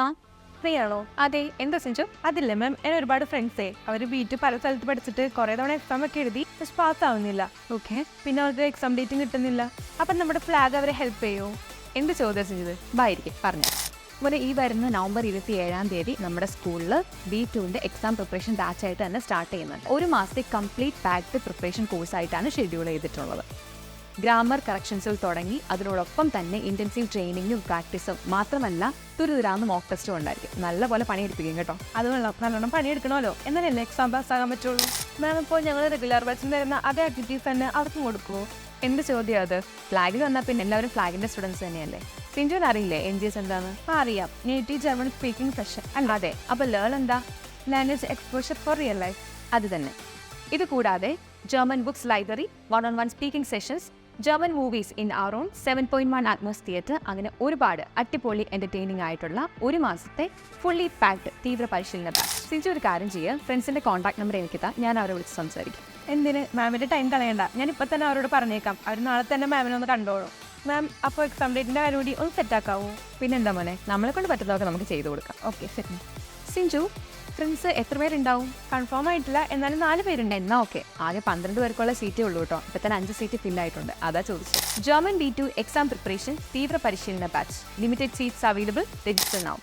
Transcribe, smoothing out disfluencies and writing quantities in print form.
ആ ഫ്രീ ആണോ? അതെ, എന്താ സിഞ്ചു? അതില്ല മാം, എന്നെ ഒരുപാട് ഫ്രണ്ട്സേ അവർ വീട്ടിൽ പല സ്ഥലത്ത് പഠിച്ചിട്ട് കുറേ തവണ എക്സാം ഒക്കെ എഴുതി പക്ഷെ പാസ്സാവുന്നില്ല. ഓക്കെ, പിന്നെ അവർക്ക് എക്സാം ഡേറ്റും കിട്ടുന്നില്ല. അപ്പം നമ്മുടെ ഫ്ലാഗ് അവരെ ഹെൽപ്പ് ചെയ്യുമോ? എന്ത് ചോദ്യം സിഞ്ചു? ബായിരിക്കും പറഞ്ഞു. അതുപോലെ ഈ വരുന്ന നവംബർ 27 നമ്മുടെ സ്കൂളിൽ B2ന്റെ എക്സാം പ്രിപ്പറേഷൻ ബാച്ചായിട്ട് തന്നെ സ്റ്റാർട്ട് ചെയ്യുന്നുണ്ട്. ഒരു മാസത്തെ കംപ്ലീറ്റ് പാക്ഡ് പ്രിപ്പറേഷൻ കോഴ്സായിട്ടാണ് ഷെഡ്യൂൾ ചെയ്തിട്ടുള്ളത്. ഗ്രാമർ കറക്ഷൻസിൽ തുടങ്ങി അതിനോടൊപ്പം തന്നെ ഇൻറ്റൻസീവ് ട്രെയിനിങ്ങും പ്രാക്ടീസും മാത്രമല്ല തുരുതുരാന്ന് മോക്ക് ടെസ്റ്റും ഉണ്ടായിരിക്കും. നല്ലപോലെ പണിയെടുപ്പിക്കും കേട്ടോ. അതുകൊള്ളാം, നല്ലോണം പണിയെടുക്കണമല്ലോ, എന്നാലല്ലേ എക്സാം പാസ്സാകാൻ പറ്റുള്ളൂ. മാം, ഇപ്പോൾ ഞങ്ങൾ റെഗുലർ ബാച്ചിൽ തരുന്ന അതേ ആക്ടിവിറ്റീസ് തന്നെ അവർക്കും കൊടുക്കുമോ? എന്ത് ചോദ്യം അത്? ഫ്ലാഗിൽ വന്നാൽ പിന്നെ എല്ലാവരും ഫ്ലാഗിൻ്റെ സ്റ്റുഡൻസ് തന്നെയല്ലേ. സിഞ്ചുവിന് അറിയില്ലേ NGS എന്താന്ന്? അറിയാം, നേറ്റീവ് ജർമ്മൻ സ്പീക്കിംഗ് സെഷൻ. അതെ, അപ്പോൾ ലേൺ എന്താ? Language exposure for real life. അത് തന്നെ. ഇത് കൂടാതെ German books library, 1-on-1 speaking sessions, German movies in our own, 7.1 Atmos Theatre, അങ്ങനെ ഒരുപാട് അടിപൊളി എൻ്റർടൈനിങ് ആയിട്ടുള്ള ഒരു മാസത്തെ ഫുള്ളി പാക്ഡ് തീവ്ര പരിശീലന ബാച്ച്. സിഞ്ചു ഒരു കാര്യം ചെയ്യുക, ഫ്രണ്ട്സിൻ്റെ കോൺടാക്ട് നമ്പർ എനിക്ക് താ, ഞാൻ അവരെ വിളിച്ച് സംസാരിക്കും. എന്തിന്? മാമിൻ്റെ ടൈം കളയണ്ട, ഞാൻ ഇപ്പം തന്നെ അവരോട് പറഞ്ഞേക്കാം. അവർ നാളെ തന്നെ മാമിനെ ഒന്ന് കണ്ടോളൂ. മാം, അപ്പോൾ എക്സാം ഡേറ്റിൻ്റെ കാര്യം കൂടി ഒന്ന് സെറ്റാക്കാവോ? പിന്നെന്താ മോനെ, നമ്മളെ കൊണ്ട് പറ്റുന്നതൊക്കെ നമുക്ക് ചെയ്തു കൊടുക്കാം. ഓക്കെ, ശരി. സിഞ്ചു, ഫ്രണ്ട്സ് എത്ര പേരുണ്ടാവും? കൺഫേം ആയിട്ടില്ല, എന്നാലും 4 പേരുണ്ട്. എന്നാ ഓക്കെ. ആകെ 12 പേർക്കുള്ള സീറ്റേ ഉള്ളൂ കേട്ടോ. ഇപ്പം തന്നെ 5 സീറ്റ് ഫില്ലായിട്ടുണ്ട്. അതാ ചോദിച്ചത്. ജർമ്മൻ B2 എക്സാം പ്രിപ്പറേഷൻ തീവ്ര പരിശീലന batch. Limited seats available. Register now.